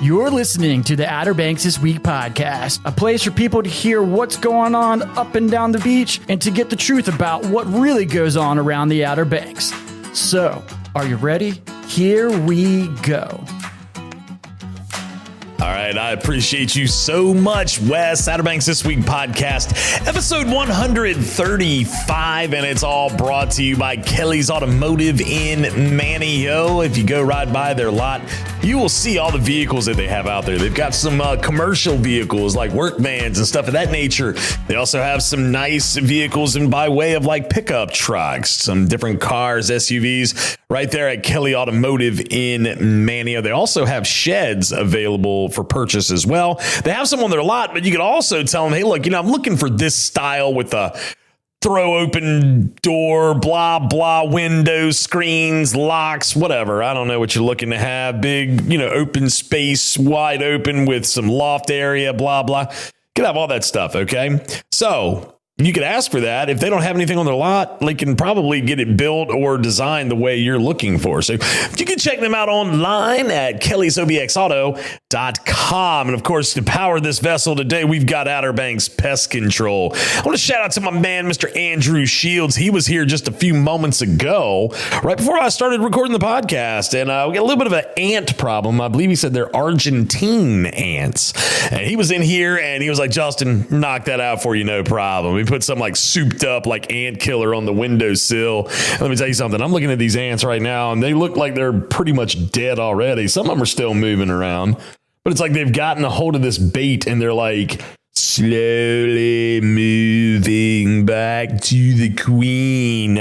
You're listening to the Outer Banks This Week podcast, a place for people to hear what's going on up and down the beach and to get the truth about what really goes on around the Outer Banks. So, are you ready? Here we go. All right, I appreciate you so much, Wes. Outer Banks This Week podcast, episode 135, and it's all brought to you by Kelly's Automotive in Manteo. If you go ride by their lot, you will see all the vehicles that they have out there. They've got some commercial vehicles like work vans and stuff of that nature. They also have some nice vehicles and by way of like pickup trucks, some different cars, SUVs, right there at Kelly Automotive in Manteo. They also have sheds available for purchase as well. They have some on their lot, but you could also tell them, hey, look, I'm looking for this style with a throw open door, blah, blah, windows, screens, locks, whatever. I don't know what you're looking to have. Big, open space, wide open with some loft area, blah, blah. You can have all that stuff, okay? So you could ask for that. If they don't have anything on their lot, they can probably get it built or designed the way you're looking for. So you can check them out online at kellysobxauto.com. And of course, to power this vessel today, we've got Outer Banks Pest Control. I want to shout out to my man, Mr. Andrew Shields. He was here just a few moments ago, right before I started recording the podcast. And we got a little bit of an ant problem. I believe he said they're Argentine ants. And he was in here and he was like, Justin, knock that out for you, no problem. We put some like souped up like ant killer on the windowsill. Let me tell you something. I'm looking at these ants right now and they look like they're pretty much dead already. Some of them are still moving around, but it's like they've gotten a hold of this bait and they're like slowly moving back to the queen.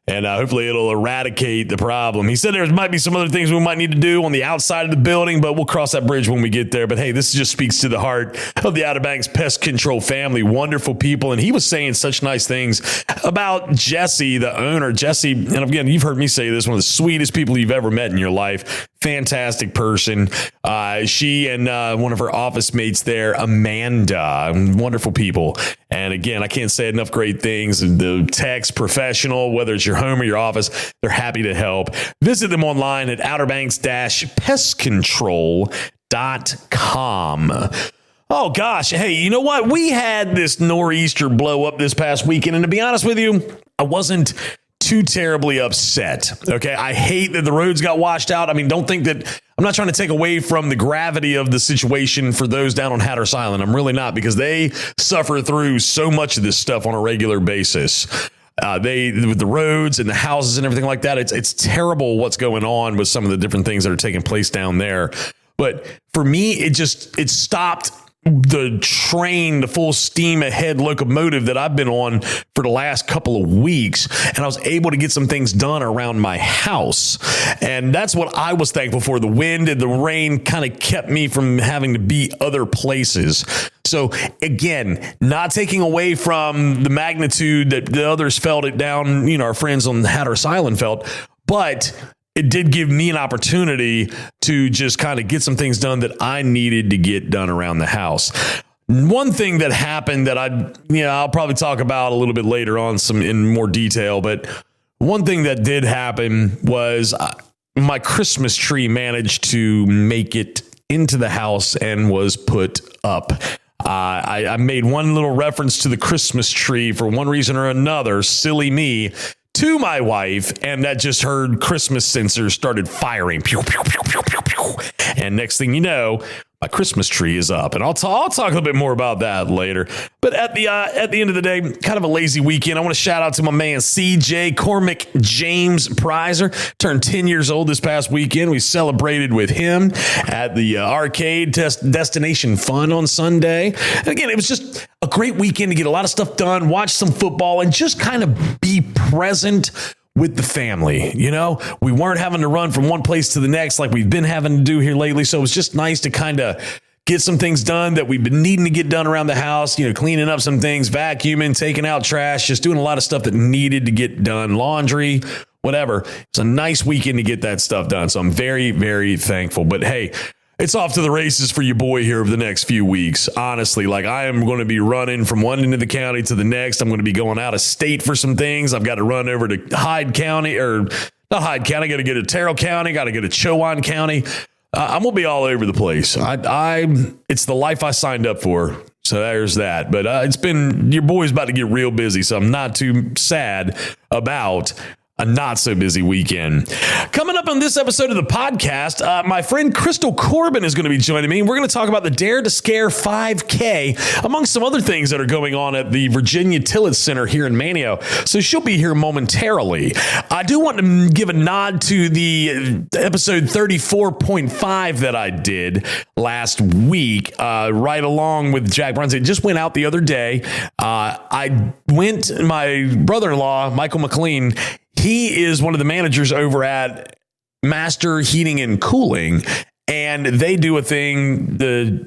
And hopefully it'll eradicate the problem. He said there might be some other things we might need to do on the outside of the building, but we'll cross that bridge when we get there. But hey, this just speaks to the heart of the Outer Banks Pest Control family. Wonderful people. And he was saying such nice things about Jesse, the owner. Jesse, and again, you've heard me say this, one of the sweetest people you've ever met in your life. Fantastic person. She and one of her office mates there, Amanda, wonderful people. And again, I can't say enough great things. The tech's professional, whether it's your home or your office, they're happy to help. Visit them online at outerbanks-pestcontrol.com. Oh, gosh. Hey, you know what? We had this nor'easter blow up this past weekend. And to be honest with you, I wasn't too terribly upset. Okay. I hate that the roads got washed out. I mean, don't think that I'm not trying to take away from the gravity of the situation for those down on Hatteras Island. I'm really not, because they suffer through so much of this stuff on a regular basis. With the roads and the houses and everything like that, it's terrible what's going on with some of the different things that are taking place down there. But for me, it stopped the train, the full steam ahead locomotive that I've been on for the last couple of weeks. And I was able to get some things done around my house. And that's what I was thankful for. The wind and the rain kind of kept me from having to be other places. So again, not taking away from the magnitude that the others felt it down, our friends on Hatteras Island felt, but it did give me an opportunity to just kind of get some things done that I needed to get done around the house. One thing that happened that I'll probably talk about a little bit later on in more detail, but one thing that did happen was my Christmas tree managed to make it into the house and was put up. I made one little reference to the Christmas tree for one reason or another, silly me, to my wife, and that just heard Christmas sensors started firing. Pew, pew, pew, pew, pew, pew. And next thing you know, my Christmas tree is up, and I'll talk a little bit more about that later. But at the end of the day, kind of a lazy weekend. I want to shout out to my man CJ Cormac James Prizer, turned 10 years old this past weekend. We celebrated with him at the arcade Destination Fun on Sunday. And again, it was just a great weekend to get a lot of stuff done, watch some football, and just kind of be present with the family. We weren't having to run from one place to the next like we've been having to do here lately. So it was just nice to kind of get some things done that we've been needing to get done around the house, cleaning up some things, vacuuming, taking out trash, just doing a lot of stuff that needed to get done, laundry, whatever. It's a nice weekend to get that stuff done. So I'm very, very thankful. But hey, it's off to the races for your boy here over the next few weeks. Honestly, I am going to be running from one end of the county to the next. I'm going to be going out of state for some things. I've got to run over to Hyde County, or not Hyde County. I got to get to Terrell County. Got to go to Chowan County. I'm going to be all over the place. It's the life I signed up for. So there's that. But your boy's about to get real busy. So I'm not too sad about a not so busy weekend. Coming up on this episode of the podcast, my friend Crystal Corbin is going to be joining me. We're going to talk about the Dare to Scare 5K, among some other things that are going on at the Virginia Tillett Center here in Manteo. So she'll be here momentarily. I do want to give a nod to the episode 34.5 that I did last week, right along with Jack Brown's. It just went out the other day. My brother-in-law, Michael McLean, he is one of the managers over at Master Heating and Cooling, and they do a thing, the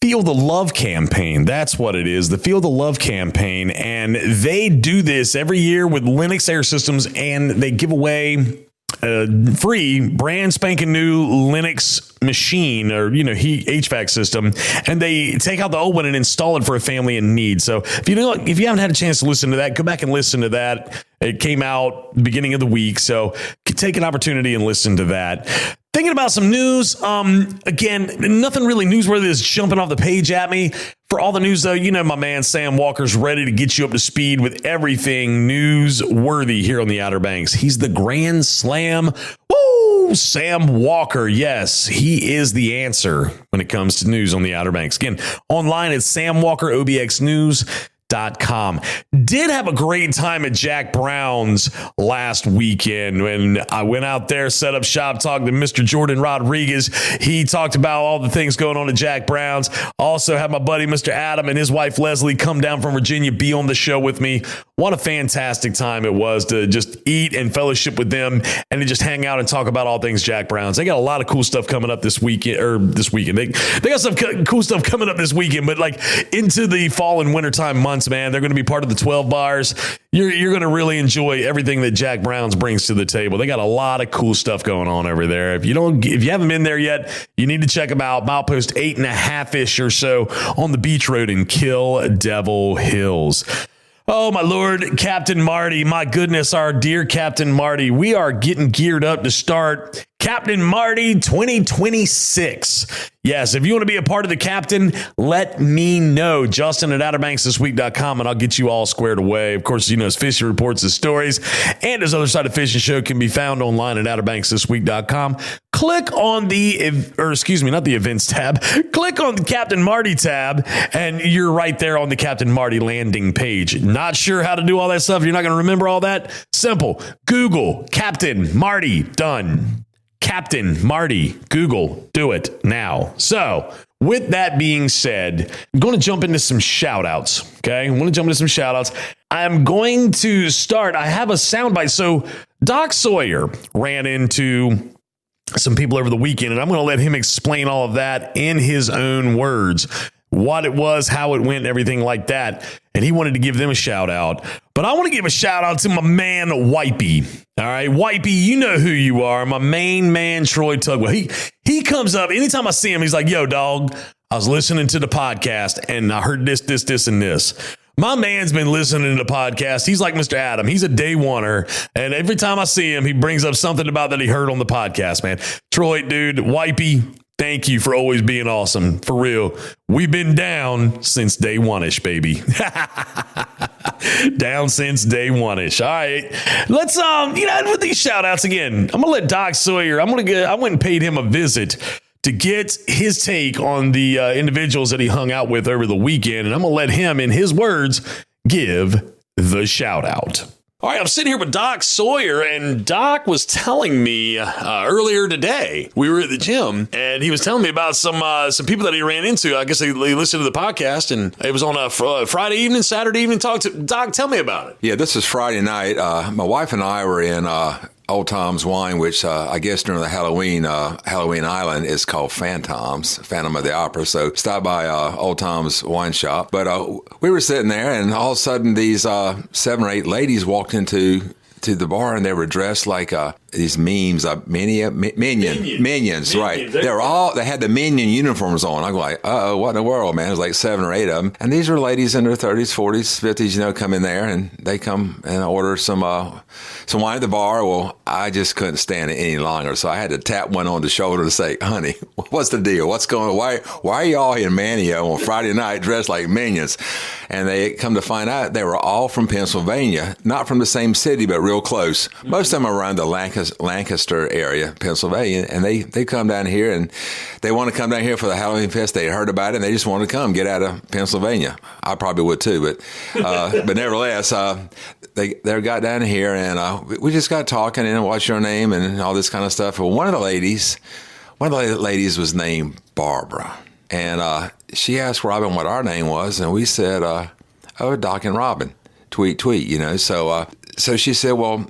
Feel the Love campaign. That's what it is, the Feel the Love campaign. And they do this every year with Lennox Air Systems, and they give away free brand spanking new Lennox machine or heat HVAC system, and they take out the old one and install it for a family in need. So if you haven't had a chance to listen to that, go back and listen to that. It came out beginning of the week, so take an opportunity and listen to that. Thinking about some news. Again, nothing really newsworthy is jumping off the page at me. For all the news, though, my man Sam Walker's ready to get you up to speed with everything newsworthy here on the Outer Banks. He's the Grand Slam. Woo! Sam Walker. Yes, he is the answer when it comes to news on the Outer Banks. Again, online at samwalkerobxnews.com. Did have a great time at Jack Brown's last weekend when I went out there, set up shop, talked to Mr. Jordan Rodriguez. He talked about all the things going on at Jack Brown's. Also had my buddy Mr. Adam and his wife Leslie come down from Virginia, be on the show with me. What a fantastic time it was to just eat and fellowship with them and to just hang out and talk about all things Jack Brown's. They got a lot of cool stuff coming up this weekend. They got some cool stuff coming up this weekend, but like into the fall and wintertime months, man, they're going to be part of the 12 bars. You're going to really enjoy everything that Jack Brown's brings to the table. They got a lot of cool stuff going on over there. If you haven't been there yet, you need to check them out. Milepost 8.5-ish or so on the beach road in Kill Devil Hills. Oh, my Lord, Captain Marty. My goodness, our dear Captain Marty. We are getting geared up to start Captain Marty 2026. Yes, if you want to be a part of the captain, let me know. Justin at OuterBanksThisWeek.com, and I'll get you all squared away. Of course, his fishing reports, his stories, and his Other Side of Fishing show can be found online at OuterBanksThisWeek.com. Click on not the events tab. Click on the Captain Marty tab, and you're right there on the Captain Marty landing page. Not sure how to do all that stuff? You're not going to remember all that? Simple. Google Captain Marty. Done. Captain Marty. Google. Do it now. So, with that being said, I'm going to jump into some shout outs. Okay. I'm going to start. I have a soundbite. So, Doc Sawyer ran into some people over the weekend, and I'm going to let him explain all of that in his own words. What it was, how it went, everything like that. And he wanted to give them a shout out. But I want to give a shout out to my man, Wipey. All right, Wipey, you know who you are. My main man, Troy Tugwell. He comes up anytime I see him. He's like, yo, dog, I was listening to the podcast and I heard this, and this. My man's been listening to the podcast. He's like Mr. Adam. He's a day oneer. And every time I see him, he brings up something about that he heard on the podcast, man. Troy, dude, Wipey, thank you for always being awesome. For real. We've been down since day one-ish, baby. Down since day one-ish. All right. Let's, with these shout outs again, I'm going to let Doc Sawyer, I went and paid him a visit to get his take on the individuals that he hung out with over the weekend. And I'm going to let him, in his words, give the shout out. All right, I'm sitting here with Doc Sawyer, and Doc was telling me earlier today, we were at the gym, and he was telling me about some people that he ran into. I guess they listened to the podcast, and it was on a Friday evening, Saturday evening. Doc, tell me about it. Yeah, this is Friday night. My wife and I were in Old Tom's Wine, which I guess during the Halloween Island is called Phantom of the Opera. So stop by Old Tom's Wine Shop. But we were sitting there, and all of a sudden these 7 or 8 ladies walked into the bar, and they were dressed like these memes, minions, right? They had the minion uniforms on. I'm like, uh-oh, what in the world, man? It was like 7 or 8 of them. And these are ladies in their 30s, 40s, 50s, come in there and they come and order some wine at the bar. Well, I just couldn't stand it any longer. So I had to tap one on the shoulder to say, honey, what's the deal? What's going on? Why are y'all in Manteo on Friday night dressed like minions? And they come to find out they were all from Pennsylvania, not from the same city, but real close. Most of them are around the Lancaster area, Pennsylvania, and they come down here and they want to come down here for the Halloween Fest. They heard about it and they just want to come get out of Pennsylvania. I probably would too, but nevertheless, they got down here and we just got talking and what's your name and all this kind of stuff. Well, one of the ladies was named Barbara, and she asked Robin what our name was, and we said, Doc and Robin, tweet. So she said, well,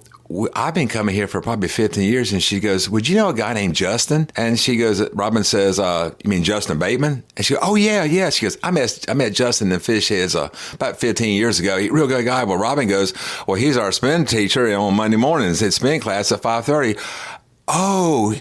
I've been coming here for probably 15 years. And she goes, would you know a guy named Justin? And she goes, Robin says, you mean Justin Bateman? And she goes, oh, yeah. She goes, I met Justin in Fish Heads about 15 years ago. He's a real good guy. Well, Robin goes, well, he's our spin teacher on Monday mornings at spin class at 5:30. Oh,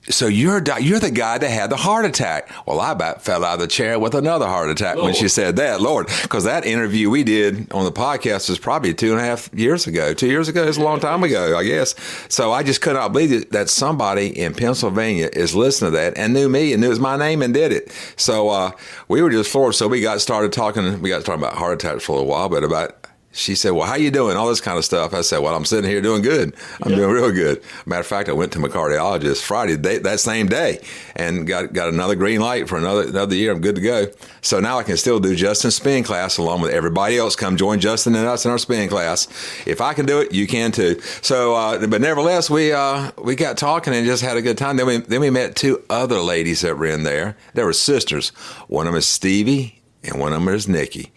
so you're the guy that had the heart attack. Well, I about fell out of the chair with another heart attack when she said that, Lord, because that interview we did on the podcast was probably 2.5 years ago. 2 years ago is a long time ago, I guess. So I just could not believe that somebody in Pennsylvania is listening to that and knew me and knew it was my name and did it. So we were just floored. So we got started talking about heart attacks for a little while, but she said, well, how you doing? All this kind of stuff. I said, well, I'm sitting here doing good. I'm doing real good. Matter of fact, I went to my cardiologist Friday, that same day, and got another green light for another year. I'm good to go. So now I can still do Justin's spin class along with everybody else. Come join Justin and us in our spin class. If I can do it, you can too. So, but nevertheless, we got talking and just had a good time. Then we met 2 other ladies that were in there. They were sisters. One of them is Stevie and one of them is Nikki.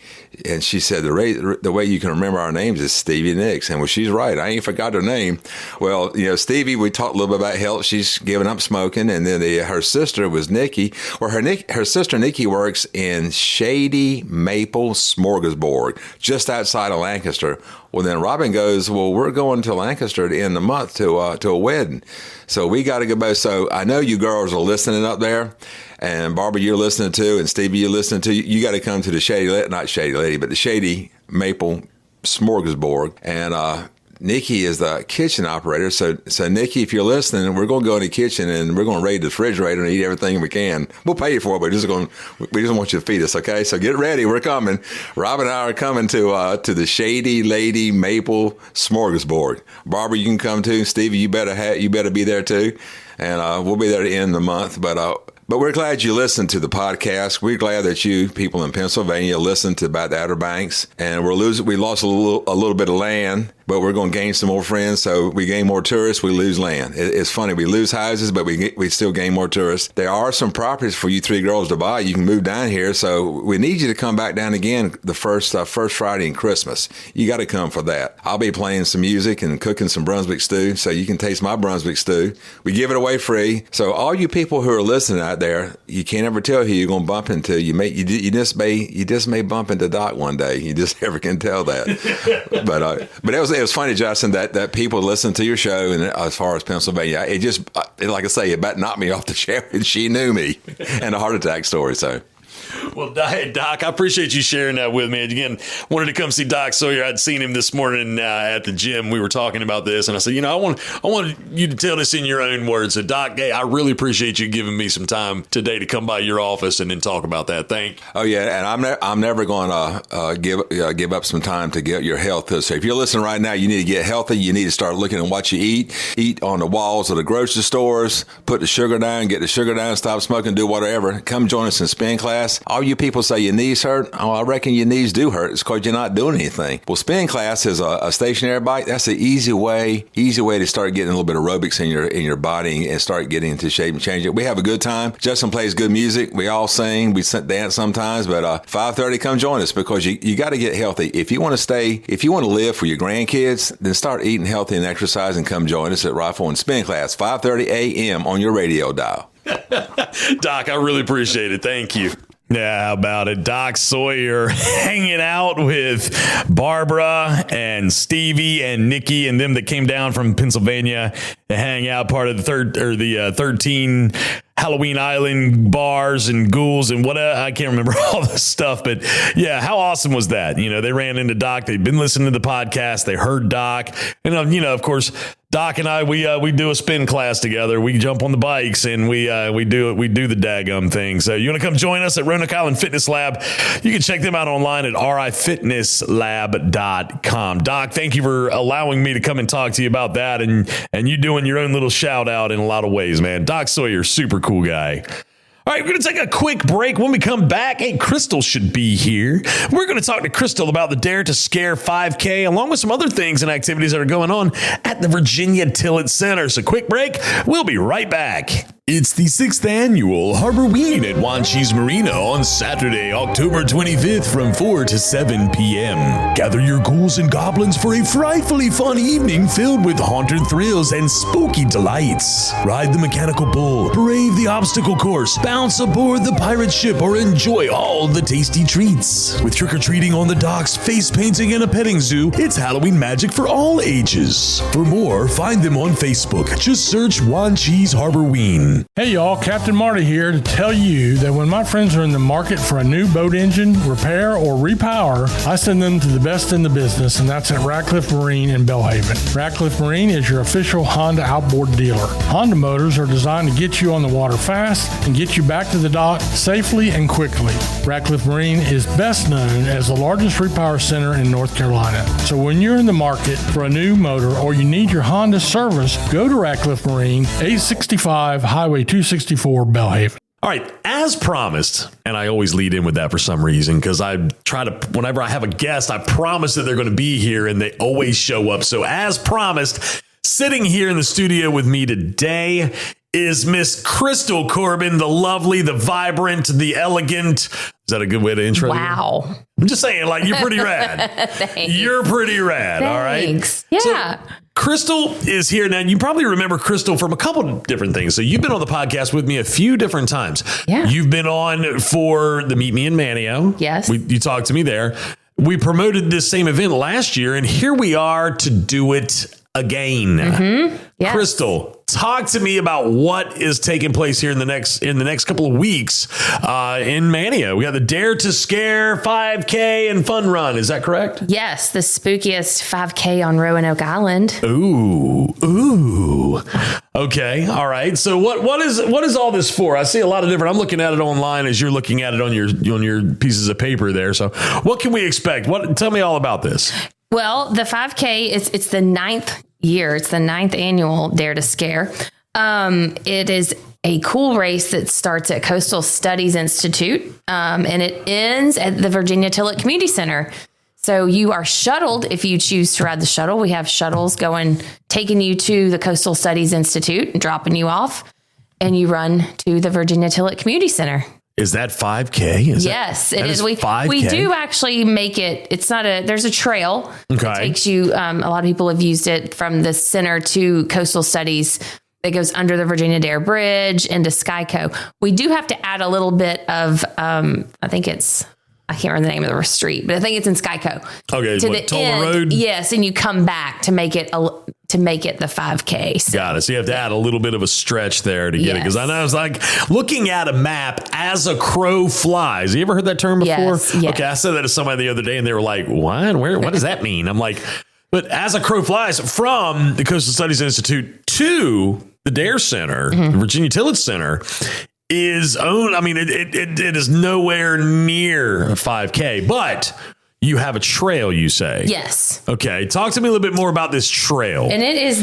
And she said, the way you can remember our names is Stevie Nicks. And well, she's right. I ain't forgot her name. Well, Stevie, we talked a little bit about health. She's given up smoking. And then her sister was Nikki. Well, her sister Nikki works in Shady Maple Smorgasbord, just outside of Lancaster. Well, then Robin goes, well, we're going to Lancaster at the end of the month to a wedding. So we got to go back. So I know you girls are listening up there. And Barbara, you're listening to, and Stevie, you're listening to. You got to come to the the Shady Maple Smorgasbord. And Nikki is the kitchen operator. So Nikki, if you're listening, we're going to go in the kitchen and we're going to raid the refrigerator and eat everything we can. We'll pay you for it, but we just want you to feed us, okay? So get ready. We're coming. Rob and I are coming to the Shady Lady Maple Smorgasbord. Barbara, you can come too. Stevie, you better be there too. And we'll be there at the end of the month. But we're glad you listened to the podcast. We're glad that you people in Pennsylvania listened to about the Outer Banks. And we lost a little bit of land, but we're going to gain some more friends. So we gain more tourists, we lose land. It's funny. We lose houses, but we still gain more tourists. There are some properties for you 3 girls to buy. You can move down here. So we need you to come back down again the first Friday in Christmas. You got to come for that. I'll be playing some music and cooking some Brunswick stew, so you can taste my Brunswick stew. We give it away free. So all you people who are listening out there, you can't ever tell who you're going to bump into. You just may bump into Doc one day. You just never can tell that. But it was funny, Justin, that people listen to your show, and as far as Pennsylvania, it just, like I say, it about knocked me off the chair, and she knew me and a heart attack story. So. Well, Doc, I appreciate you sharing that with me. Again, wanted to come see Doc Sawyer. I'd seen him this morning at the gym. We were talking about this, and I said, I want you to tell this in your own words. So, Doc, hey, I really appreciate you giving me some time today to come by your office and then talk about that. Thank you. Oh, yeah, and I'm never going to give up some time to get your health. So if you're listening right now, you need to get healthy. You need to start looking at what you eat. Eat on the walls of the grocery stores. Put the sugar down. Get the sugar down. Stop smoking. Do whatever. Come join us in spin class. All you people say your knees hurt. Oh, I reckon your knees do hurt. It's because you're not doing anything. Well, spin class is a stationary bike. That's an easy way to start getting a little bit of aerobics in your body and start getting into shape and change it. We have a good time. Justin plays good music. We all sing. We dance sometimes. But 5:30, come join us because you got to get healthy. If you want to live for your grandkids, then start eating healthy and exercise and come join us at Rifle and Spin Class, 5:30 a.m. on your radio dial. Doc, I really appreciate it. Thank you. Yeah, how about it? Doc Sawyer hanging out with Barbara and Stevie and Nikki and them that came down from Pennsylvania to hang out, part of the 13 Halloween Island bars and ghouls and what I can't remember all this stuff, but yeah, how awesome was that? You know, they ran into Doc. They'd been listening to the podcast. They heard Doc, and you know, of course, Doc and I we do a spin class together. We jump on the bikes and we do the daggum thing. So you want to come join us at Roanoke Island Fitness Lab? You can check them out online at rifitnesslab.com. Doc, thank you for allowing me to come and talk to you about that, and you doing your own little shout out in a lot of ways, man. Doc Sawyer, super cool guy. All right, we're going to take a quick break. When we come back, hey, Crystal should be here. We're going to talk to Crystal about the Dare to Scare 5K, along with some other things and activities that are going on at the Virginia Tillett Center. So quick break. We'll be right back. It's the 6th annual Harborween at Wanchese Marina on Saturday, October 25th from 4 to 7 p.m. Gather your ghouls and goblins for a frightfully fun evening filled with haunted thrills and spooky delights. Ride the mechanical bull, brave the obstacle course, bounce aboard the pirate ship, or enjoy all the tasty treats. With trick-or-treating on the docks, face painting, and a petting zoo, it's Halloween magic for all ages. For more, find them on Facebook. Just search Wanchese Harborween. Hey y'all, Captain Marty here to tell you that when my friends are in the market for a new boat engine, repair, or repower, I send them to the best in the business, and that's at Ratcliffe Marine in Belhaven. Ratcliffe Marine is your official Honda outboard dealer. Honda motors are designed to get you on the water fast and get you back to the dock safely and quickly. Ratcliffe Marine is best known as the largest repower center in North Carolina. So when you're in the market for a new motor or you need your Honda service, go to Ratcliffe Marine, 865 Highway 264, Belhaven. All right, as promised, and I always lead in with that for some reason, because I try to, whenever I have a guest, I promise that they're going to be here, and they always show up. So as promised, sitting here in the studio with me today is Miss Crystal Corbin, the lovely, the vibrant, the elegant. Is that a good way to intro you? Wow. I'm just saying, like, you're pretty rad. Thanks. You're pretty rad, all right? Thanks. Yeah. So, Crystal is here now. You probably remember Crystal from a couple of different things. So you've been on the podcast with me a few different times. Yeah. You've been on for the Meet Me in Manteo. Yes. You talked to me there. We promoted this same event last year, and here we are to do it again. Mm-hmm. Yes. Crystal, talk to me about what is taking place here in the next couple of weeks in Manteo. We got the Dare to Scare 5K and Fun Run. Is that correct? Yes, the spookiest 5K on Roanoke Island. Ooh. Okay. All right. So what is all this for? I see a lot of different. I'm looking at it online as you're looking at it on your pieces of paper there. So what can we expect? Tell me all about this. Well, the 5K it's the 9th year. It's the 9th annual Dare to Scare. It is a cool race that starts at Coastal Studies Institute, and it ends at the Virginia Tillett Community Center. So you are shuttled if you choose to ride the shuttle. We have shuttles taking you to the Coastal Studies Institute and dropping you off, and you run to the Virginia Tillett Community Center. Is that 5K? Yes, it is. 5K? We do actually make it. It's not there's a trail. Okay. It takes you, a lot of people have used it from the center to Coastal Studies. That goes under the Virginia Dare Bridge into Skyco. We do have to add a little bit of, I can't remember the name of the street, but I think it's in Skyco. Okay. To the Toll end, Road? yes. And you come back to make it the 5K. So. Got it. So you have to add a little bit of a stretch there to get it. Because I know I was like looking at a map as a crow flies. You ever heard that term before? Yes. Okay. I said that to somebody the other day and they were like, what? What does that mean? I'm like, but as a crow flies from the Coastal Studies Institute to the Dare Center, the Virginia Tillett Center, is owned. I mean, it is nowhere near a 5K, but you have a trail, you say? Yes. Okay. Talk to me a little bit more about this trail. And it is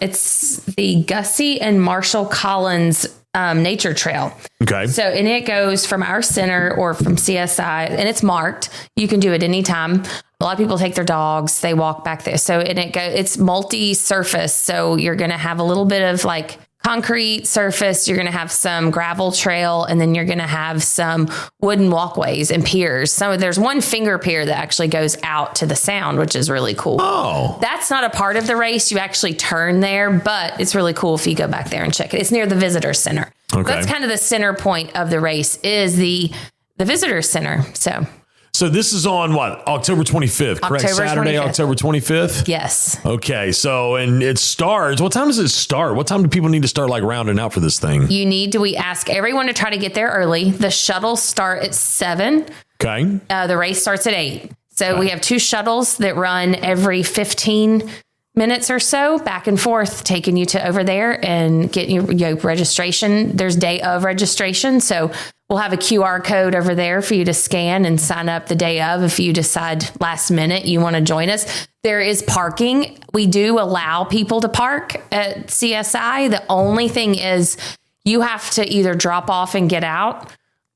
it's the Gussie and Marshall Collins nature trail. Okay. So, and it goes from our center or from CSI, and it's marked. You can do it anytime. A lot of people take their dogs, they walk back there. So, and it's multi-surface. So you're going to have a little bit of like concrete surface. You're going to have some gravel trail, and then you're going to have some wooden walkways and piers. So there's one finger pier that actually goes out to the sound, which is really cool. Oh, that's not a part of the race. You actually turn there, but it's really cool if you go back there and check it. It's near the visitor center. Okay. That's kind of the center point of the race is the visitor center. So this is on what? October 25th, correct? October Saturday, 25th. October 25th? Yes. Okay. So, and it starts, what time does it start? What time do people need to start like rounding out for this thing? We ask everyone to try to get there early. The shuttles start at 7. Okay. The race starts at 8. So we have 2 shuttles that run every 15 minutes or so back and forth, taking you to over there and getting your registration. There's day of registration. So we'll have a QR code over there for you to scan and sign up the day of if you decide last minute you want to join us. There is parking. We do allow people to park at CSI. The only thing is you have to either drop off and get out.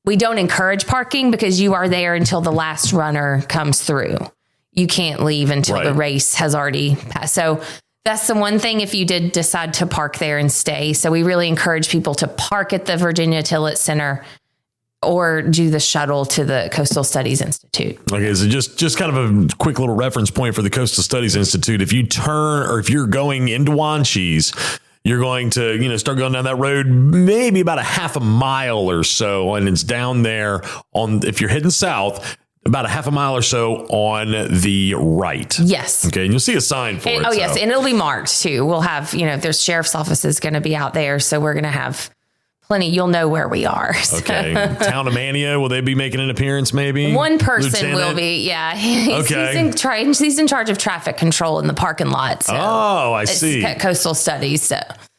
We don't encourage parking because you are there until the last runner comes through. You can't leave until the race has already passed. So that's the one thing if you did decide to park there and stay. So we really encourage people to park at the Virginia Tillett Center or do the shuttle to the Coastal Studies Institute. Okay, so just kind of a quick little reference point for the Coastal Studies Institute. If you turn or if you're going into Wanchese, you're going to, start going down that road, maybe about a half a mile or so. And it's down there if you're heading south, about a half a mile or so on the right. Yes. Okay. And you'll see a sign for it. Oh, yes. And it'll be marked too. We'll have, there's sheriff's offices going to be out there. So we're going to have plenty. You'll know where we are. So. Okay. Town of Manteo, will they be making an appearance maybe? One person Lieutenant? will be. Yeah. He's in charge of traffic control in the parking lot. So I see. Coastal Studies.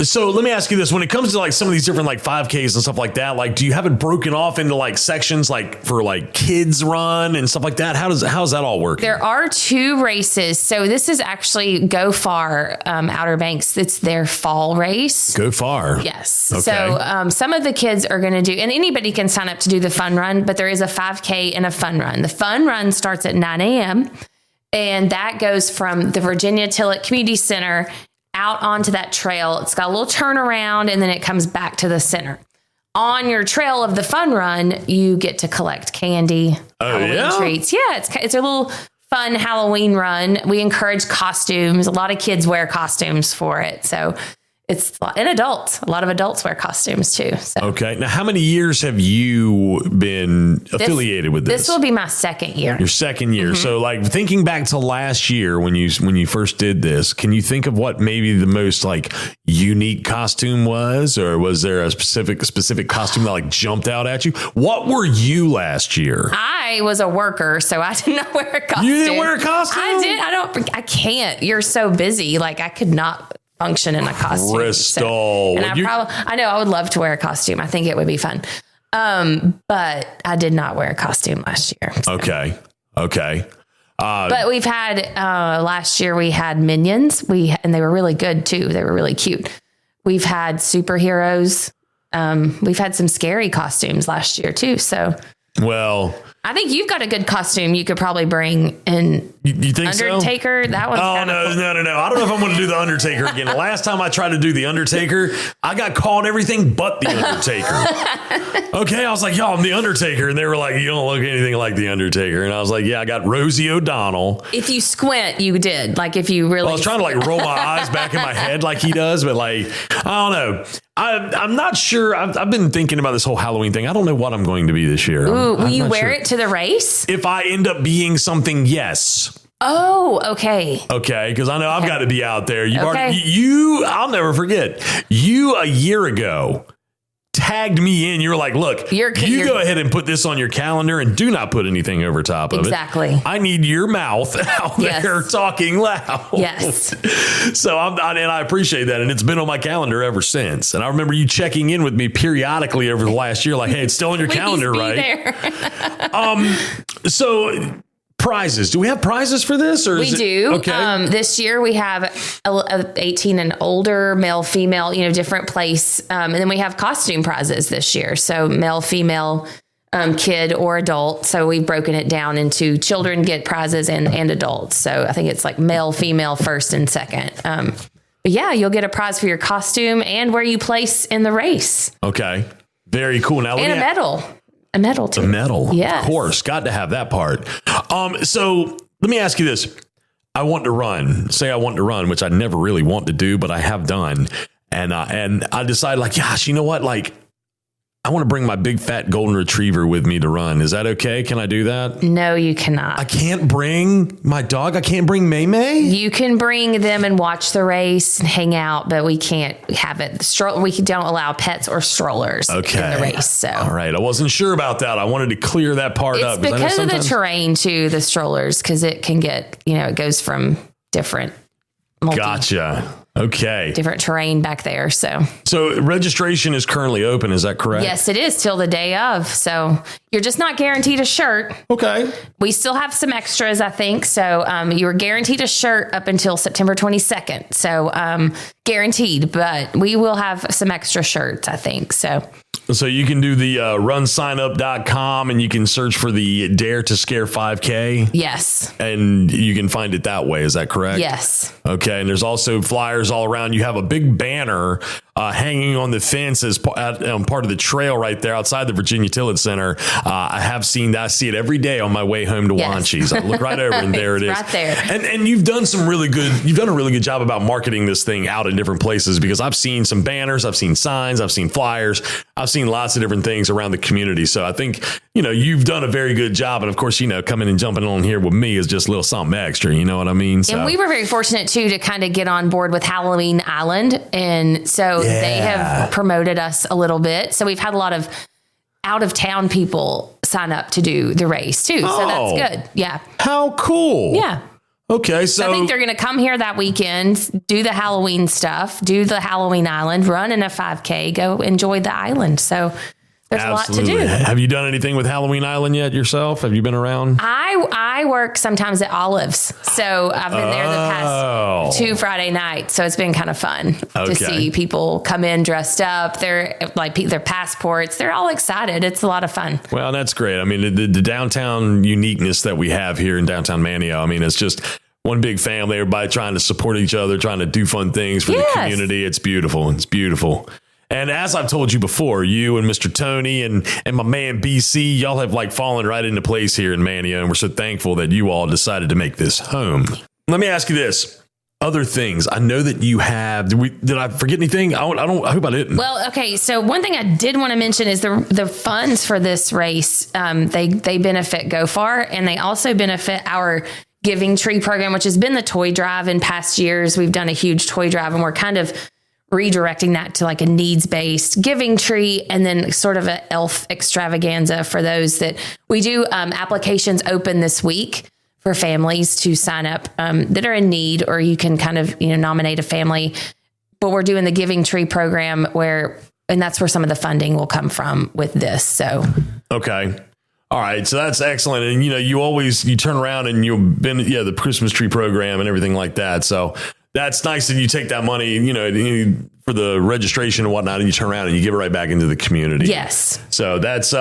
So let me ask you this. When it comes to like some of these different like 5Ks and stuff like that, like, do you have it broken off into like sections, like for like kids run and stuff like that? How's that all work? There are 2 races. So this is actually Go Far Outer Banks. It's their fall race. Go Far. Yes. Okay. So some of the kids are going to do, and anybody can sign up to do the fun run, but there is a 5K and a fun run. The fun run starts at 9 a.m. and that goes from the Virginia Tillett Community Center out onto that trail. It's got a little turnaround and then it comes back to the center. On your trail of the fun run, you get to collect candy, Halloween treats. Yeah, it's a little fun Halloween run. We encourage costumes. A lot of kids wear costumes for it. So and adults. A lot of adults wear costumes too. So. Okay. Now, how many years have you been affiliated with this? This will be my second year. Your second year. Mm-hmm. So like thinking back to last year when you first did this, can you think of what maybe the most like unique costume was, or was there a specific costume that like jumped out at you? What were you last year? I was a worker, so I did not wear a costume. You didn't wear a costume? I did. I can't. You're so busy. Like I could not function in a costume. Crystal. So, and I know I would love to wear a costume. I think it would be fun. But I did not wear a costume last year. So. Okay. But we've had, last year we had Minions. And they were really good too. They were really cute. We've had superheroes. We've had some scary costumes last year too. So, well, I think you've got a good costume you could probably bring in. You think Undertaker? So? That one's no. I don't know if I'm going to do the Undertaker again. The last time I tried to do the Undertaker, I got called everything but the Undertaker. Okay, I was like, y'all, I'm the Undertaker. And they were like, you don't look anything like the Undertaker. And I was like, yeah, I got Rosie O'Donnell. If you squint, you did. Like if you really... Well, I was trying to like roll my eyes back in my head like he does. But like, I don't know. I'm not sure. I've been thinking about this whole Halloween thing. I don't know what I'm going to be this year. Ooh, will you wear it to the race? If I end up being something, yes. Oh, okay. Okay, because I know I've got to be out there. I'll never forget. You a year ago tagged me in. You were like, look, you go ahead and put this on your calendar and do not put anything over top of it. Exactly. I need your mouth out there talking loud. Yes. So I appreciate that. And it's been on my calendar ever since. And I remember you checking in with me periodically over the last year, like, hey, it's still on your calendar, right? So prizes. Do we have prizes for this? Or we do. Okay. This year we have 18 and older, male, female, different place. And then we have costume prizes this year. So male, female, kid or adult. So we've broken it down into children get prizes and adults. So I think it's like male, female, first and second. But yeah, you'll get a prize for your costume and where you place in the race. Okay. Very cool. Now, and a medal. A medal too. A medal. Yes. Of course. Got to have that part. So let me ask you this. I want to run, which I never really want to do, but I have done. And I decided like, gosh, you know what? Like I want to bring my big fat golden retriever with me to run. Is that okay? Can I do that? No, you cannot. I can't bring my dog. I can't bring May. You can bring them and watch the race and hang out, but we can't have it. We don't allow pets or strollers in the race. So, all right. I wasn't sure about that. I wanted to clear that part up. It's because of the terrain too, the strollers, because it can get, it goes from different. Gotcha. Okay. Different terrain back there. So registration is currently open. Is that correct? Yes, it is till the day of. So you're just not guaranteed a shirt. Okay. We still have some extras, I think. So you were guaranteed a shirt up until September 22nd. So guaranteed, but we will have some extra shirts, I think. So you can do the runsignup.com and you can search for the Dare to Scare 5K. Yes. And you can find it that way. Is that correct? Yes. Okay. And there's also flyers all around. You have a big banner hanging on the fence as part of the trail right there outside the Virginia Tillett Center. I see it every day on my way home to Wanchese. I look right over and there it is. Right there. And you've done a really good job about marketing this thing out in different places, because I've seen some banners, I've seen signs, I've seen flyers, I've seen lots of different things around the community. So I think, you've done a very good job. And of course, coming and jumping on here with me is just a little something extra. You know what I mean? So. And we were very fortunate too to kind of get on board with Halloween Island. And so they have promoted us a little bit. So we've had a lot of out of town people sign up to do the race too. So that's good. Yeah. How cool. Yeah. Okay. So I think they're going to come here that weekend, do the Halloween stuff, do the Halloween Island, run in a 5K, go enjoy the island. So there's absolutely. a lot to do. Have you done anything with Halloween Island yet yourself? Have you been around? I work sometimes at Olives. So I've been there the past 2 Friday nights. So it's been kind of fun to see people come in dressed up. They're like their passports. They're all excited. It's a lot of fun. Well, that's great. I mean, the downtown uniqueness that we have here in downtown Manteo, I mean, it's just one big family, everybody trying to support each other, trying to do fun things for the community. It's beautiful. It's beautiful. And as I've told you before, you and Mr. Tony and my man BC, y'all have fallen right into place here in Manteo, and we're so thankful that you all decided to make this home. Let me ask you this. Other things. I know that you have. Did I forget anything? I hope I didn't. Well, okay. So one thing I did want to mention is the funds for this race. They benefit GoFar, and they also benefit our Giving Tree program, which has been the toy drive in past years. We've done a huge toy drive, and we're kind of redirecting that to a needs-based Giving Tree, and then sort of an elf extravaganza for those that we do. Applications open this week for families to sign up that are in need, or you can kind of nominate a family. But we're doing the Giving Tree program and that's where some of the funding will come from with this. So okay. All right. So that's excellent. And you turn around and you've been the Christmas tree program and everything like that. So that's nice that you take that money, for the registration and whatnot, and you turn around and you give it right back into the community. Yes. So that's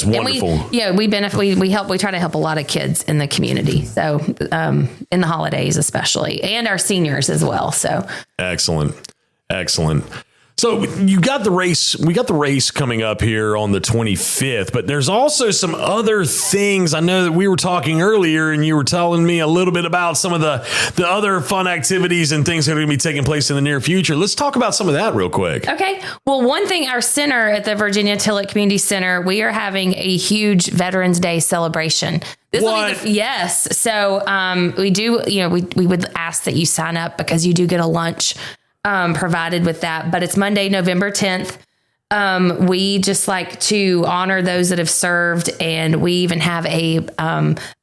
wonderful. We benefit. We help. We try to help a lot of kids in the community. So in the holidays, especially, and our seniors as well. So excellent. So you got the race. We got the race coming up here on the 25th, but there's also some other things. I know that we were talking earlier and you were telling me a little bit about some of the other fun activities and things that are going to be taking place in the near future. Let's talk about some of that real quick. Okay. Well, one thing, our center at the Virginia Tillett Community Center, we are having a huge Veterans Day celebration. Yes. So we do, we would ask that you sign up because you do get a lunch provided with that, but it's Monday, November 10th. We just like to honor those that have served, and we even have a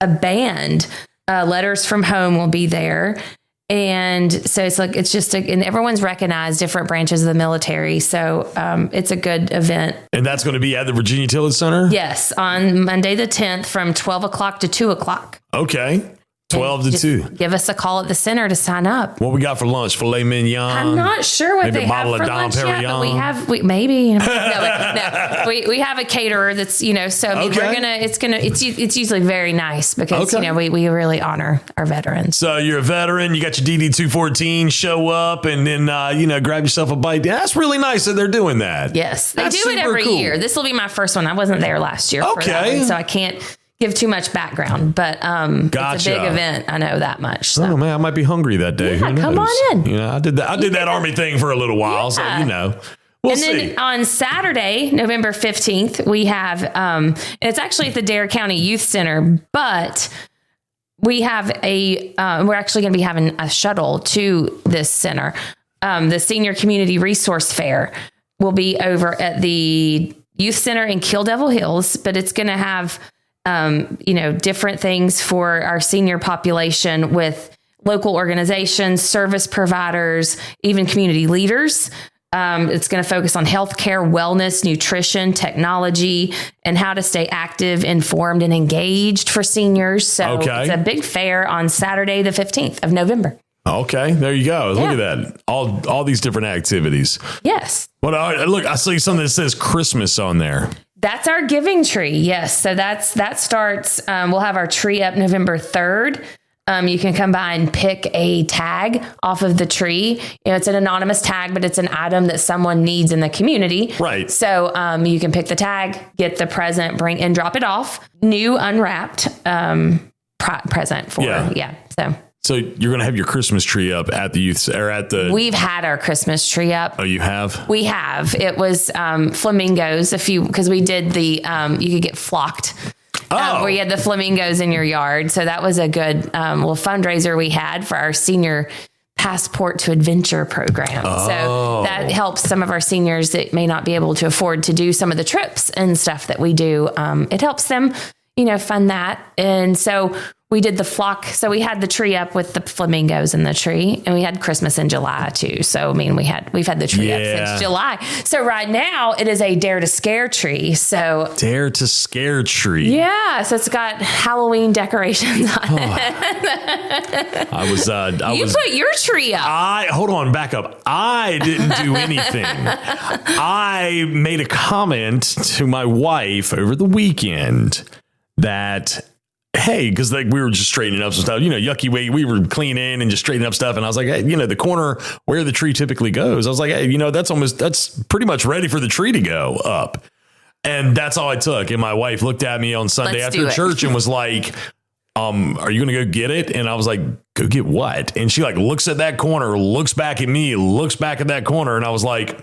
band. Letters from Home will be there, and so and everyone's recognized different branches of the military, so it's a good event. And that's going to be at the Virginia Tillett Center. Yes, on Monday the 10th from 12 o'clock to 2 o'clock. Okay. 12 to 2. Give us a call at the center to sign up. What we got for lunch? Filet mignon? I'm not sure what they have for lunch yet, but we have, maybe. We have a caterer that's, so I mean, it's usually very nice because, we really honor our veterans. So you're a veteran, you got your DD-214, show up and then, grab yourself a bite. Yeah, that's really nice that they're doing that. Yes. They do it every year. This will be my first one. I wasn't there last year for that one, so I can't give too much background, but it's a big event. I know that much. So. Oh man, I might be hungry that day. Yeah, come on in. I did that Army thing for a little while, so And then on Saturday, November 15th, we have, it's actually at the Dare County Youth Center, but we have we're actually going to be having a shuttle to this center. The Senior Community Resource Fair will be over at the Youth Center in Kill Devil Hills, but it's going to have, different things for our senior population with local organizations, service providers, even community leaders. It's going to focus on healthcare, wellness, nutrition, technology, and how to stay active, informed, and engaged for seniors. So It's a big fair on Saturday, the 15th of November. Okay, there you go. Look at that. All these different activities. Yes. Well, look, I see something that says Christmas on there. That's our giving tree. Yes. So that starts, we'll have our tree up November 3rd. You can come by and pick a tag off of the tree. It's an anonymous tag, but it's an item that someone needs in the community. Right. So you can pick the tag, get the present, bring and drop it off. New unwrapped present for So you're going to have your Christmas tree up at the youth or at the. We've had our Christmas tree up. Oh, you have? We have. It was flamingos. Because we did the you could get flocked. Where you had the flamingos in your yard. So that was a good fundraiser we had for our senior Passport to Adventure program. So that helps some of our seniors that may not be able to afford to do some of the trips and stuff that we do. It helps them, fund that. And so we did the flock. So we had the tree up with the flamingos in the tree, and we had Christmas in July too. So, we've had the tree up since July. So right now it is a Dare to Scare tree. So Dare to Scare tree. Yeah. So it's got Halloween decorations on it. You put your tree up. Hold on, back up. I didn't do anything. I made a comment to my wife over the weekend that, hey, because we were just straightening up some stuff, yucky way. We were cleaning and just straightening up stuff. And I was like, hey, the corner where the tree typically goes. I was like, hey, that's pretty much ready for the tree to go up. And that's all I took. And my wife looked at me on Sunday after church and was like, are you going to go get it? And I was like, go get what? And she looks at that corner, looks back at me, looks back at that corner. And I was like,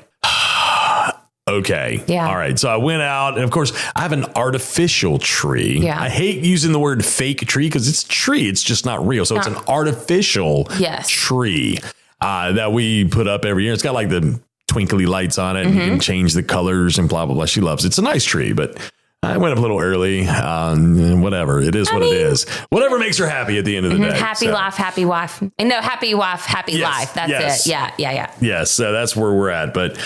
okay. Yeah. All right. So I went out, and of course I have an artificial tree. Yeah. I hate using the word fake tree because it's a tree. It's just not real. So it's an artificial tree that we put up every year. It's got the twinkly lights on it. And you can change the colors and blah, blah, blah. She loves it. It's a nice tree, but I went up a little early. Whatever. It is what it is. Whatever makes her happy at the end of the day. Happy life, happy wife. No, happy wife, happy life. That's it. Yeah. Yes. So that's where we're at. But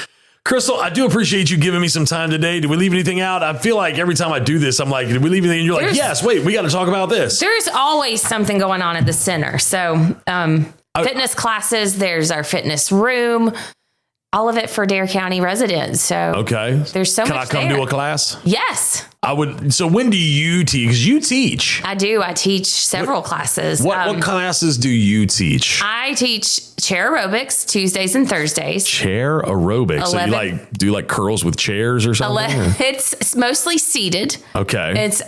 Crystal, I do appreciate you giving me some time today. Did we leave anything out? I feel like every time I do this, I'm like, did we leave anything? And you're like, yes, wait, we got to talk about this. There's always something going on at the center. So fitness classes, there's our fitness room, all of it for Dare County residents. So there's so much. Can I come to a class? Yes. I would. So when do you teach? Because you teach. I do. I teach several classes. What classes do you teach? I teach chair aerobics Tuesdays and Thursdays. Chair aerobics. 11, so you do curls with chairs or something? It's mostly seated. Okay. It's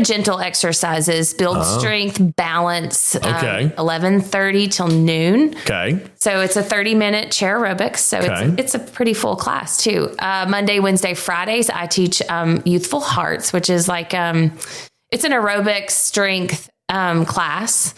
gentle exercises, build strength, balance. 11:30 till noon. Okay. So it's a 30-minute chair aerobics. So it's a pretty full class too. Monday, Wednesday, Fridays I teach youthful hearts, which is it's an aerobic strength class.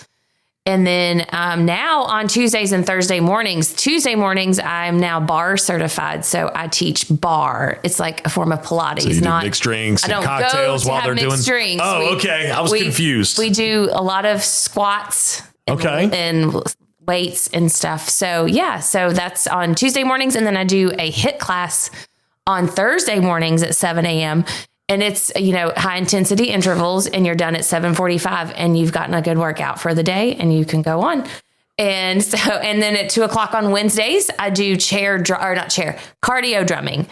And then now on Tuesdays and Tuesday mornings, I'm now bar certified. So I teach bar. It's like a form of Pilates. So you do mixed drinks and cocktails while they're doing drinks. Oh, okay. I was confused. We do a lot of squats and weights and stuff. So so that's on Tuesday mornings. And then I do a HIIT class on Thursday mornings at 7 a.m. And it's, high intensity intervals, and you're done at 7:45 and you've gotten a good workout for the day and you can go on. And then at 2:00 on Wednesdays, I do cardio drumming.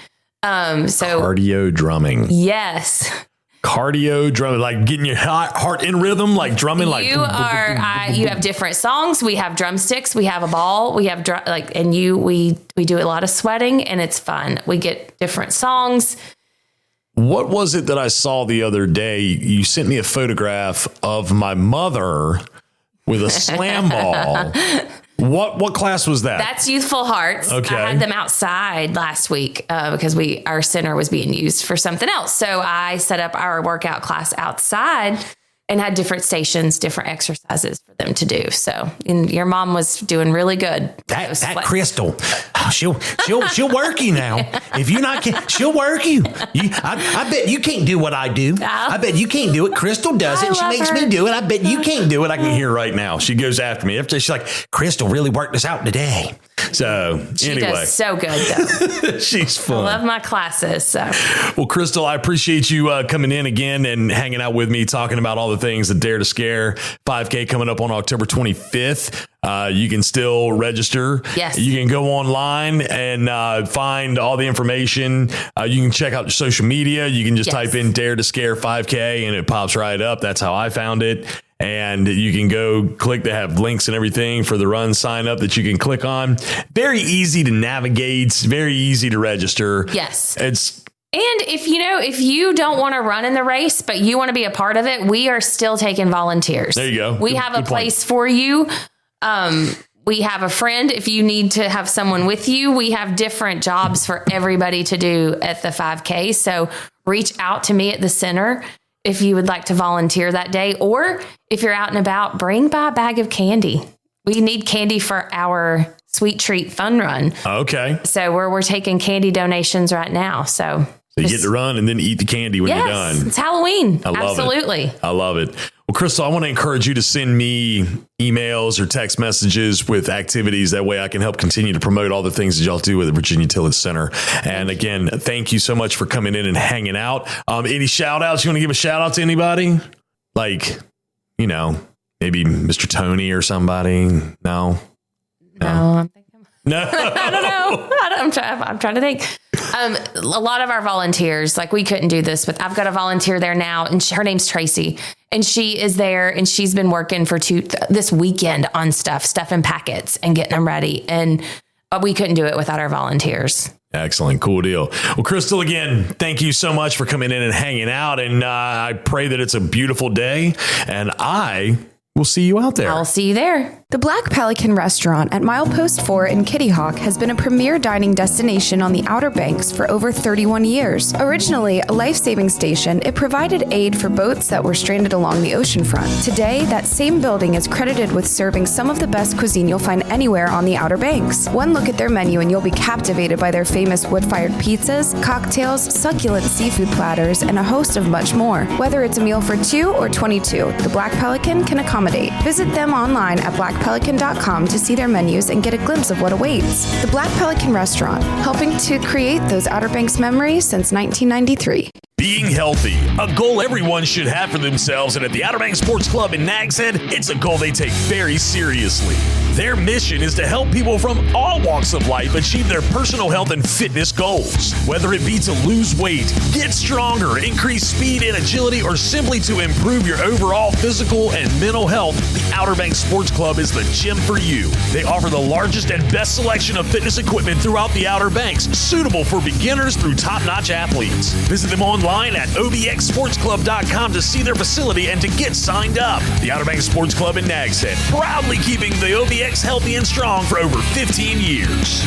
Cardio drumming. Yes. Cardio drumming, like getting your heart in rhythm, like drumming, you have different songs. We have drumsticks. We have a ball. We have we do a lot of sweating, and it's fun. We get different songs. What was it that I saw the other day? You sent me a photograph of my mother with a slam ball What class was that? That's Youthful Hearts. Okay. I had them outside last week because our center was being used for something else. So I set up our workout class outside and had different stations, different exercises for them to do. So your mom was doing really good. That Crystal, she'll work you now. If you're not, she'll work you. I bet you can't do what I do. I bet you can't do it. Crystal does it. She makes me do it. I bet you can't do it. I can hear her right now. She goes after me. She's like, Crystal really worked us out today. So she anyway, does so good though. She's fun. I love my classes. So. Well, Crystal, I appreciate you coming in again and hanging out with me, talking about all the things that Dare to Scare 5K coming up on October 25th. You can still register. Yes. You can go online and find all the information. You can check out your social media. You can just type in Dare to Scare 5K and it pops right up. That's how I found it. And you can go click. They have links and everything for the run sign up that you can click on. Very easy to navigate. Very easy to register. Yes. And if you don't want to run in the race, but you want to be a part of it, we are still taking volunteers. There you go. We have a place for you. We have a friend. If you need to have someone with you, we have different jobs for everybody to do at the 5K. So reach out to me at the center if you would like to volunteer that day, or if you're out and about, bring by a bag of candy. We need candy for our sweet treat fun run. Okay. So we're taking candy donations right now. So you get to run and then eat the candy when you're done. It's Halloween. I love Absolutely. it. I love it. Well, Crystal, I want to encourage you to send me emails or text messages with activities. That way I can help continue to promote all the things that y'all do with the Virginia Tillett Center. And again, thank you so much for coming in and hanging out. Any shout outs? You want to give a shout out to anybody? Like, maybe Mr. Tony or somebody? No, I'm thinking. No. I don't know. I'm trying to think. A lot of our volunteers, like we couldn't do this, but I've got a volunteer there now, and her name's Tracy, and she is there, and she's been working for this weekend on stuffing packets and getting them ready, and we couldn't do it without our volunteers. Excellent. Cool deal. Well, Crystal, again, thank you so much for coming in and hanging out, and I pray that it's a beautiful day, and I will see you out there. I'll see you there. The Black Pelican Restaurant at Milepost 4 in Kitty Hawk has been a premier dining destination on the Outer Banks for over 31 years. Originally a life-saving station, it provided aid for boats that were stranded along the oceanfront. Today, that same building is credited with serving some of the best cuisine you'll find anywhere on the Outer Banks. One look at their menu and you'll be captivated by their famous wood-fired pizzas, cocktails, succulent seafood platters, and a host of much more. Whether it's a meal for 2 or 22, the Black Pelican can accommodate. Visit them online at blackpelican.com to see their menus and get a glimpse of what awaits. The Black Pelican Restaurant, helping to create those Outer Banks memories since 1993. Being healthy, a goal everyone should have for themselves, and at the Outer Banks Sports Club in Nags Head, it's a goal they take very seriously. Their mission is to help people from all walks of life achieve their personal health and fitness goals. Whether it be to lose weight, get stronger, increase speed and agility, or simply to improve your overall physical and mental health, the Outer Banks Sports Club is the gym for you. They offer the largest and best selection of fitness equipment throughout the Outer Banks, suitable for beginners through top-notch athletes. Visit them online at obxsportsclub.com to see their facility and to get signed up. The Outer Banks Sports Club in Nags Head, proudly keeping the OBX healthy and strong for over 15 years.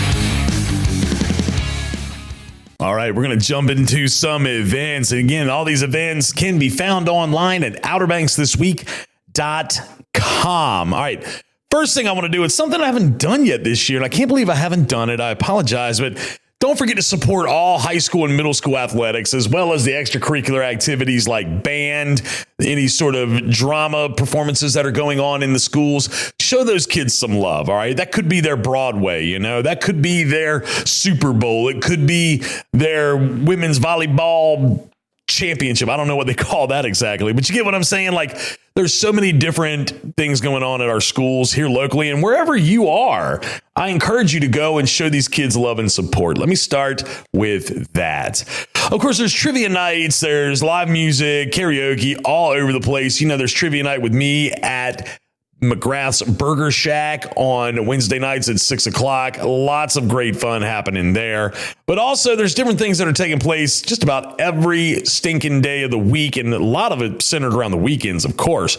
All right, we're going to jump into some events. And again, all these events can be found online at outerbanksthisweek.com. All right, first thing I want to do, it's something I haven't done yet this year, and I can't believe I haven't done it. I apologize, but don't forget to support all high school and middle school athletics, as well as the extracurricular activities like band, any sort of drama performances that are going on in the schools. Show those kids some love, all right? That could be their Broadway, that could be their Super Bowl. It could be their women's volleyball championship. I don't know what they call that exactly, but you get what I'm saying? Like, there's so many different things going on at our schools here locally, and wherever you are, I encourage you to go and show these kids love and support. Let me start with that. Of course, there's trivia nights, there's live music, karaoke, all over the place. There's trivia night with me at McGrath's Burger Shack on Wednesday nights at 6:00. Lots of great fun happening there. But also there's different things that are taking place just about every stinking day of the week, and a lot of it centered around the weekends, of course.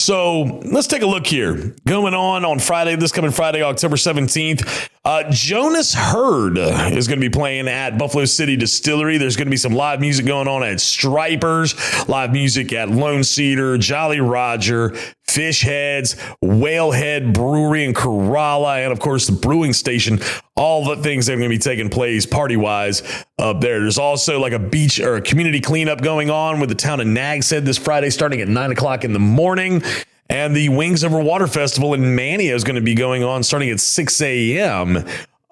So let's take a look here. Going on Friday, this coming Friday, October 17th, Jonas Hurd is going to be playing at Buffalo City Distillery. There's going to be some live music going on at Stripers, live music at Lone Cedar, Jolly Roger, Fish Heads, Whalehead Brewery in Corolla, and of course the brewing station. All the things that are going to be taking place party-wise up there. There's also like a beach or a community cleanup going on with the town of Nags Head this Friday starting at 9 o'clock in the morning. And the Wings Over Water Festival in Manteo is going to be going on starting at 6 a.m.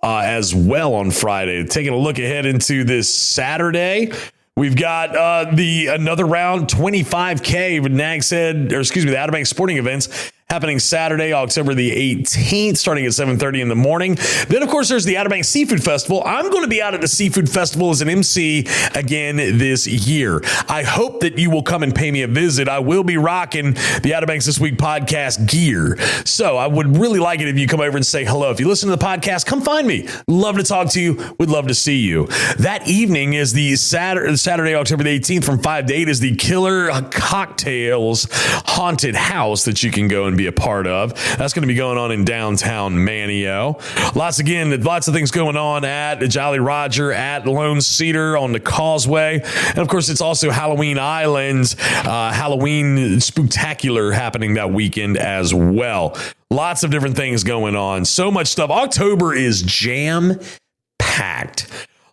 As well on Friday. Taking a look ahead into this Saturday, we've got another round 25K with the Outer Banks sporting events happening Saturday, October the 18th, starting at 7:30 in the morning. Then, of course, there's the Outer Banks Seafood Festival. I'm going to be out at the Seafood Festival as an MC again this year. I hope that you will come and pay me a visit. I will be rocking the Outer Banks This Week podcast gear. So I would really like it if you come over and say hello. If you listen to the podcast, come find me. Love to talk to you. Would love to see you. That evening is the Saturday, October the 18th from 5 to 8 is the Killer Cocktails Haunted House that you can go and be a part of. That's going to be going on in downtown Manteo. Lots of things going on at Jolly Roger, at Lone Cedar on the Causeway. And of course, it's also Halloween Island's Halloween Spooktacular happening that weekend as well. Lots of different things going on. So much stuff. October is jam-packed.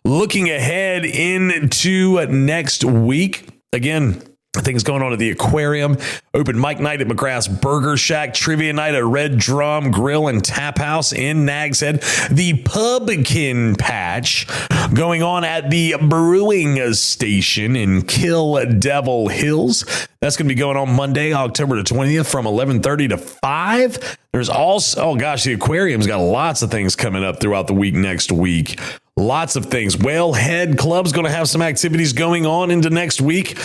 Looking ahead into next week, again, things going on at the aquarium, open mic night at McGrath's Burger Shack, trivia night at Red Drum Grill and Tap House in Nags Head, the Pumpkin Patch going on at the brewing station in Kill Devil Hills. That's going to be going on Monday, October the 20th from 11:30 to 5. There's also, the aquarium's got lots of things coming up throughout the week next week. Lots of things. Whalehead Club's going to have some activities going on into next week.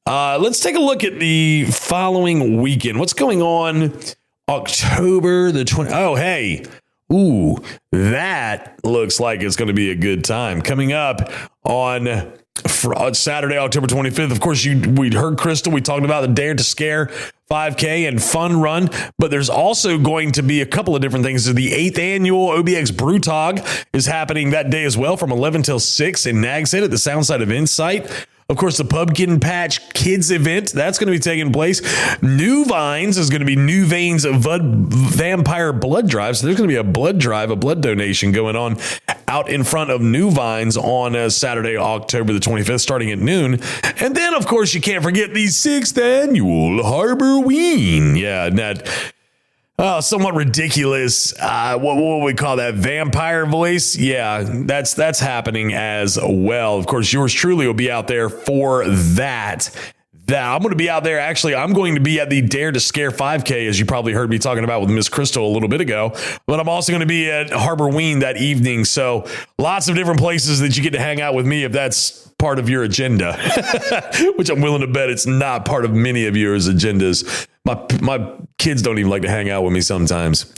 Let's take a look at the following weekend. What's going on October the 20th? Oh, hey. Ooh, that looks like it's going to be a good time. Coming up on Saturday, October 25th. Of course, we heard Crystal. We talked about the Dare to Scare 5K and fun run, but there's also going to be a couple of different things. The 8th annual OBX Brew Tog is happening that day as well from 11 till 6 in Nags Head at the Soundside of Insight. Of course, the Pumpkin Patch Kids event, that's going to be taking place. New Vines is going to be New Veins Vampire Blood Drive. So there's going to be a blood drive, a blood donation going on out in front of New Vines on Saturday, October the 25th, starting at noon. And then, of course, you can't forget the 6th annual Harborween. Yeah, and that somewhat ridiculous. What would we call that? Vampire voice? Yeah, that's happening as well. Of course, yours truly will be out there for that. I'm going to be out there. Actually, I'm going to be at the Dare to Scare 5K, as you probably heard me talking about with Miss Crystal a little bit ago. But I'm also going to be at Harborween that evening. So lots of different places that you get to hang out with me if that's part of your agenda, which I'm willing to bet it's not part of many of yours agendas. My kids don't even like to hang out with me sometimes.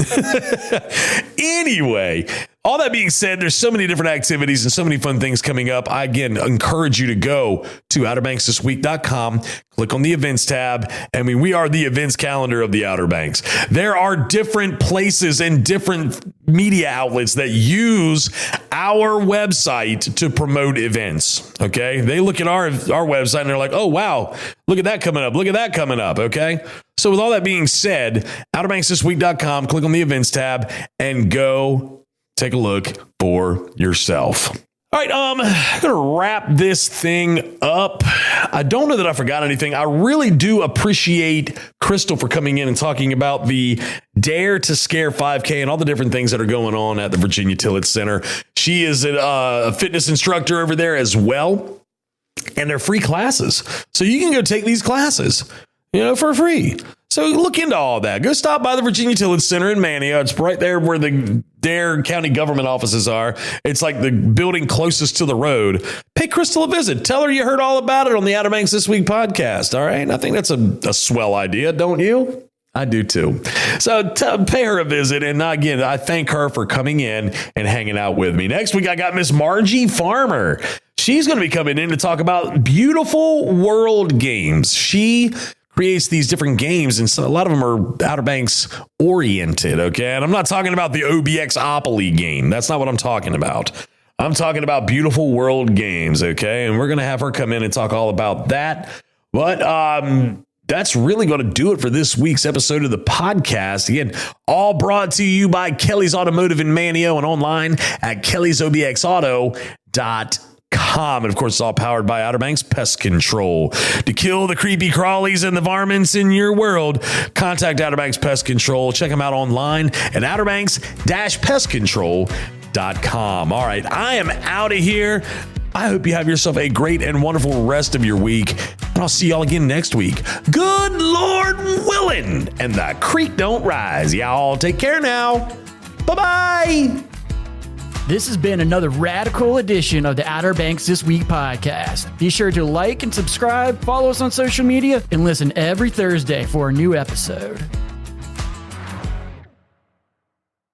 Anyway, all that being said, there's so many different activities and so many fun things coming up. I, again, encourage you to go to OuterBanksThisWeek.com, click on the events tab. I mean, we are the events calendar of the Outer Banks. There are different places and different media outlets that use our website to promote events. Okay. They look at our website and they're like, oh, wow, look at that coming up. Look at that coming up. Okay. So with all that being said, OuterBanksThisWeek.com, click on the events tab and go take a look for yourself. All right, I'm going to wrap this thing up. I don't know that I forgot anything. I really do appreciate Crystal for coming in and talking about the Dare to Scare 5K and all the different things that are going on at the Virginia Tillett Center. She is a fitness instructor over there as well, and they're free classes. So you can go take these classes, for free. So look into all that. Go stop by the Virginia Tillett Center in Manteo. It's right there where the Dare County government offices are. It's like the building closest to the road. Pay Crystal a visit. Tell her you heard all about it on the Outer Banks This Week podcast. All right. I think that's a swell idea, don't you? I do too. So pay her a visit. And again, I thank her for coming in and hanging out with me. Next week, I got Miss Margie Farmer. She's going to be coming in to talk about Beautiful World Games. She creates these different games, and so a lot of them are Outer Banks oriented, okay? And I'm not talking about the OBXopoly game. That's not what I'm talking about. I'm talking about Beautiful World games, okay? And we're going to have her come in and talk all about that. But that's really going to do it for this week's episode of the podcast. Again, all brought to you by Kelly's Automotive in Manteo and online at kellysobxauto.com. And of course, it's all powered by Outer Banks Pest Control. To kill the creepy crawlies and the varmints in your world, contact Outer Banks Pest Control. Check them out online at outerbanks-pestcontrol.com. All right, I am out of here. I hope you have yourself a great and wonderful rest of your week. And I'll see y'all again next week. Good Lord willing, and the creek don't rise. Y'all take care now. Bye-bye. This has been another radical edition of the Outer Banks This Week podcast. Be sure to like and subscribe, follow us on social media, and listen every Thursday for a new episode.